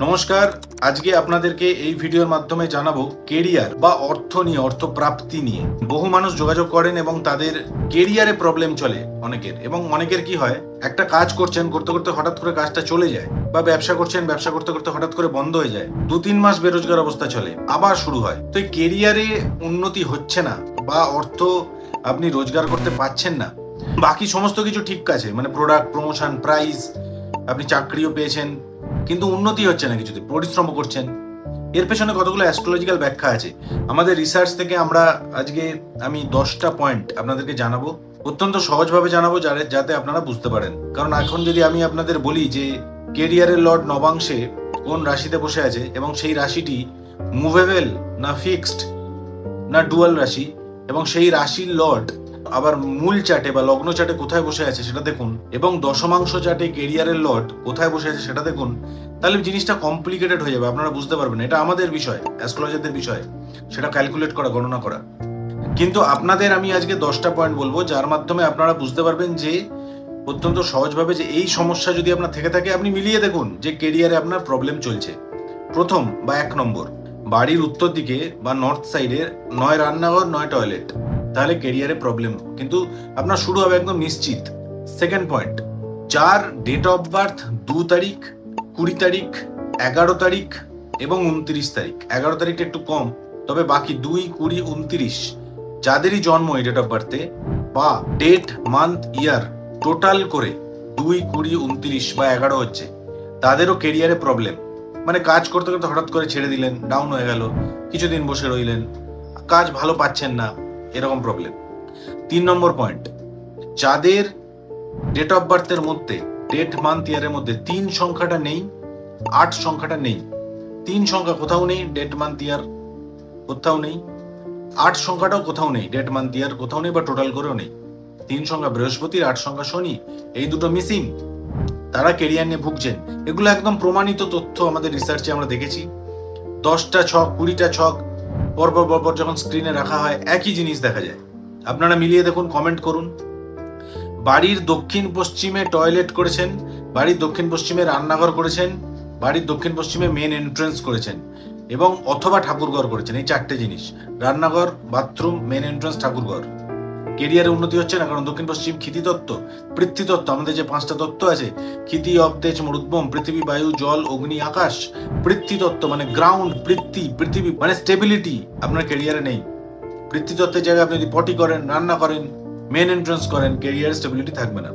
নমস্কার, আজকে আপনাদেরকে এই ভিডিওর মাধ্যমে জানাবো কেরিয়ার বা অর্থ নিয়ে, অর্থ প্রাপ্তি নিয়ে। বহু মানুষ যোগাযোগ করেন এবং তাদের কেরিয়ারে প্রবলেম চলে অনেকের, এবং অনেকের কি হয়, একটা কাজ করছেন, করতে করতে হঠাৎ করে কাজটা চলে যায়, বা ব্যবসা করছেন, ব্যবসা করতে করতে হঠাৎ করে বন্ধ হয়ে যায়, 2-3 মাস বেরোজগার অবস্থা চলে, আবার শুরু হয়। তো এই কেরিয়ারে উন্নতি হচ্ছে না বা অর্থ আপনি রোজগার করতে পারছেন না, বাকি সমস্ত কিছু ঠিক আছে, মানে প্রোডাক্ট, প্রমোশন, প্রাইস, আপনি চাকরিও পেয়েছেন, কিন্তু উন্নতি হচ্ছে না কিছুতে, পরিশ্রম করছেন। এর পেছনে কতগুলো অ্যাস্ট্রোলজিক্যাল ব্যাখ্যা আছে। আমাদের রিসার্চ থেকে আমি 10টা পয়েন্ট আপনাদেরকে জানাবো, অত্যন্ত সহজভাবে জানাবো, যাতে আপনারা বুঝতে পারেন। কারণ এখন যদি আমি আপনাদের বলি যে কেরিয়ারের লর্ড নবাংশে কোন রাশিতে বসে আছে এবং সেই রাশিটি মুভেবল না ফিক্সড না ডুয়াল রাশি, এবং সেই রাশির লর্ড আবার মূল চার্টে বা লগ্ন চার্টে কোথায় বসে আছে সেটা দেখুন, এবং দশমাংশ চার্টে কেরিয়ারের লর্ড কোথায় বসে আছে সেটা দেখুন, তাহলে জিনিসটা কমপ্লিকেটেড হয়ে যাবে, আপনারা বুঝতে পারবেন। এটা আমাদের বিষয়, অ্যাস্ট্রোলজারদের বিষয়, সেটা ক্যালকুলেট করা, গণনা করা। কিন্তু আপনাদের আমি আজকে 10টা পয়েন্ট বলবো, যার মাধ্যমে আপনারা বুঝতে পারবেন যে অত্যন্ত সহজভাবে যে এই সমস্যা যদি আপনার থেকে থাকে, আপনি মিলিয়ে দেখুন যে কেরিয়ারে আপনার প্রবলেম চলছে। প্রথম বা 1 নম্বর, বাড়ির উত্তর দিকে বা নর্থ সাইডে 9 রান্নাঘর 9 টয়লেট, তাহলে কেরিয়ারে প্রবলেম কিন্তু আপনার শুরু হবে একদম নিশ্চিত। সেকেন্ড পয়েন্ট, যার ডেট অফ বার্থ 2 তারিখ, 20 তারিখ, 11 তারিখ এবং 29 তারিখ, 11 তারিখটা একটু কম, তবে বাকি 2, 20, 29 যাদেরই জন্ম এই ডেট অফ বার্থে, বা ডেট, মান্থ, ইয়ার টোটাল করে 2, 20, 29 বা 11 হচ্ছে, তাদেরও কেরিয়ারে প্রবলেম। মানে কাজ করতে করতে হঠাৎ করে ছেড়ে দিলেন, ডাউন হয়ে গেল, কিছুদিন বসে রইলেন, কাজ ভালো পাচ্ছেন না, এরকম প্রবলেম। 3 নম্বর পয়েন্ট, যাদের ডেট অফ বার্থের মধ্যে, ডেট, মান্থ, ইয়ারের মধ্যে 3 সংখ্যাটা নেই, 8 সংখ্যাটা নেই, 3 সংখ্যা কোথাও নেই, ডেট, মান্থ, ইয়ার কোথাও নেই, 8 সংখ্যাটাও কোথাও নেই, ডেট, মান্থ, ইয়ার কোথাও নেই, বা টোটাল করেও নেই। 3 সংখ্যা বৃহস্পতির, 8 সংখ্যা শনি, এই দুটো মিসিং, তারা কেরিয়ার নিয়ে ভুগছেন। এগুলো একদম প্রমাণিত তথ্য, আমাদের রিসার্চে আমরা দেখেছি। 10টা ছক, 20টা ছক পরপর যখন স্ক্রিনে রাখা হয়, একই জিনিস দেখা যায়। আপনারা মিলিয়ে দেখুন, কমেন্ট করুন। বাড়ির দক্ষিণ পশ্চিমে টয়লেট করেছেন, বাড়ির দক্ষিণ পশ্চিমে রান্নাঘর করেছেন, বাড়ির দক্ষিণ পশ্চিমে মেন এন্ট্রেন্স করেছেন, এবং অথবা ঠাকুরঘর করেছেন, এই 4টে জিনিস, রান্নাঘর, বাথরুম, মেন এন্ট্রেন্স, ঠাকুরঘর। কেরিয়ারে উন্নতি হচ্ছে না, কারণ দক্ষিণ পশ্চিম ক্ষিতিতত্ত্ব, পৃথ্বীতত্ত্ব, আমাদের যে 5টা তত্ত্ব আছে, ক্ষিতি, অবতেজ, মরুদ্গম, পৃথিবী, বায়ু, জল, অগ্নি, আকাশ। পৃথ্বীতত্ত্ব মানে গ্রাউন্ড, পৃথিবী মানে স্টেবিলিটি আপনার কেরিয়ারে নেই। পৃথ্বীতত্ত্বের জায়গায় আপনি যদি পটি করেন, রান্না করেন, মেন এন্ট্রান্স করেন, কেরিয়ার স্টেবিলিটি থাকবে না।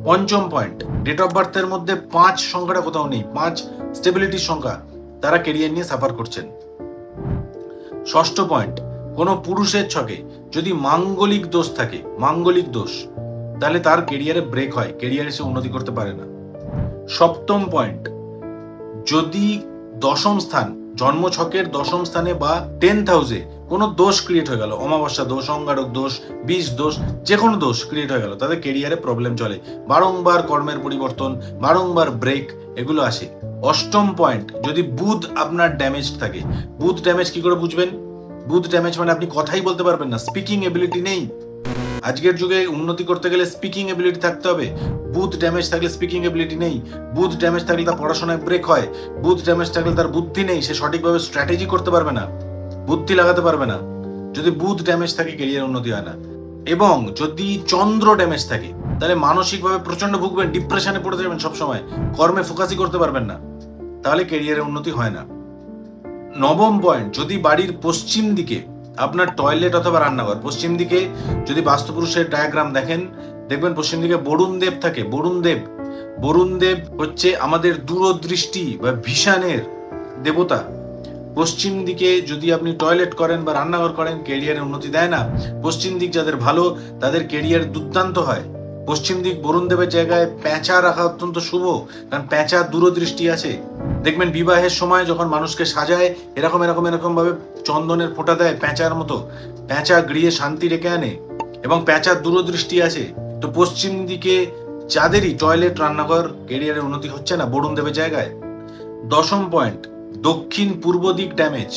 5ম পয়েন্ট, ডেট অফ বার্থের মধ্যে 5 সংখ্যাটা কোথাও নেই, 5 স্টেবিলিটির সংখ্যা, তারা কেরিয়ার নিয়ে সাফার করছেন। 6ষ্ঠ পয়েন্ট, কোনো পুরুষের ছকে যদি মাঙ্গলিক দোষ থাকে, মাঙ্গলিক দোষ, তাহলে তার কেরিয়ারে ব্রেক হয়, কেরিয়ারে সে উন্নতি করতে পারে না। 7ম পয়েন্ট, যদি 10ম স্থান, জন্ম ছকের 10ম স্থানে বা 10th হাউসে কোনো দোষ ক্রিয়েট হয়ে গেল, অমাবস্যা দোষ, অঙ্গারক দোষ, বিষ দোষ, যে কোনো দোষ ক্রিয়েট হয়ে গেল, তাদের কেরিয়ারে প্রবলেম চলে, বারংবার কর্মের পরিবর্তন, বারংবার ব্রেক, এগুলো আসে। 8ম পয়েন্ট, যদি বুধ আপনার ড্যামেজ থাকে। বুধ ড্যামেজ কি করে বুঝবেন? বুধ ড্যামেজ মানে আপনি কথাই বলতে পারবেন না, স্পিকিং এবিলিটি নেই। আজকের যুগে উন্নতি করতে গেলে স্পিকিং এবিলিটি থাকতে হবে। বুধ ড্যামেজ থাকলে স্পিকিং এবিলিটি নেই, বুধ ড্যামেজ থাকলে তার পড়াশোনায় ব্রেক হয়, বুধ ড্যামেজ থাকলে তার বুদ্ধি নেই, সে সঠিকভাবে স্ট্র্যাটেজি করতে পারবে না, বুদ্ধি লাগাতে পারবে না। যদি বুধ ড্যামেজ থাকে, কেরিয়ার উন্নতি হয় না। এবং যদি চন্দ্র ড্যামেজ থাকে, তাহলে মানসিকভাবে প্রচন্ড ভুগবেন, ডিপ্রেশনে পড়ে যাবেন, সবসময় কর্মে ফোকাসই করতে পারবেন না, তাহলে কেরিয়ারে উন্নতি হয় না। 9ম পয়েন্ট, যদি বাড়ির পশ্চিম দিকে আপনার টয়লেট অথবা রান্নাঘর, পশ্চিম দিকে যদি বাস্তুপুরুষের ডায়াগ্রাম দেখেন, দেখবেন পশ্চিম দিকে বরুণ দেব থাকে। বরুণ দেব হচ্ছে আমাদের দূরদৃষ্টি বা ভিশনের দেবতা। পশ্চিম দিকে যদি আপনি টয়লেট করেন বা রান্নাঘর করেন, কেরিয়ারে উন্নতি দেয় না। পশ্চিম দিক যাদের ভালো, তাদের কেরিয়ার দুর্দান্ত হয়। পশ্চিম দিক বরুণ দেবের জায়গায় পেঁচা রাখা অত্যন্ত শুভ, কারণ পেঁচা দূরদৃষ্টি আছে। দেখবেন বিবাহের সময় যখন মানুষকে সাজায়, এরকম ভাবে চন্দনের ফোঁটা দেয় পেঁচার মতো, পেঁচা গৃহে শান্তি রেখে আনে, এবং পেঁচার দূরদৃষ্টি আছে। তো পশ্চিম দিকে যাদেরই টয়লেট, রান্নাঘর, কেরিয়ারে উন্নতি হচ্ছে না বরুণ দেবের জায়গায়। 10ম পয়েন্ট, দক্ষিণ পূর্ব দিক ড্যামেজ।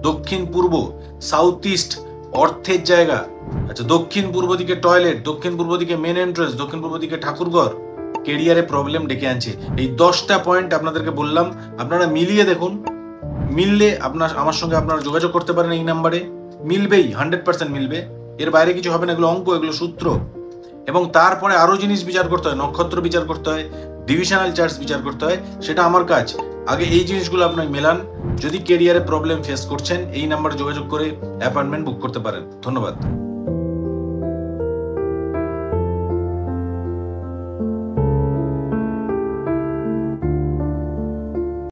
দক্ষিণ পূর্ব, সাউথ ইস্ট অর্থের জায়গা। আচ্ছা, দক্ষিণ পূর্ব দিকে টয়লেট, দক্ষিণ পূর্ব দিকে মেন এন্ট্রেন্স, দক্ষিণ পূর্ব দিকে ঠাকুরঘর, কেরিয়ারে প্রবলেম ডেকে আনছে। এই 10টা পয়েন্ট আপনাদেরকে বললাম, আপনারা মিলিয়ে দেখুন। মিললে আমার সঙ্গে আপনারা যোগাযোগ করতে পারেন এই নাম্বারে। মিলবেই, 100% মিলবে, এর বাইরে কিছু হবে না। এগুলো অঙ্ক, এগুলো সূত্র। এবং তারপরে আরো জিনিস বিচার করতে হয়, নক্ষত্র বিচার করতে হয়, ডিভিশনাল চার্টস বিচার করতে হয়, সেটা আমার কাজ। আগে এই জিনিসগুলো আপনাকে মেলান। যদি কেরিয়ারে প্রবলেম ফেস করছেন, এই নাম্বারে যোগাযোগ করে অ্যাপয়েন্টমেন্ট বুক করতে পারেন। ধন্যবাদ।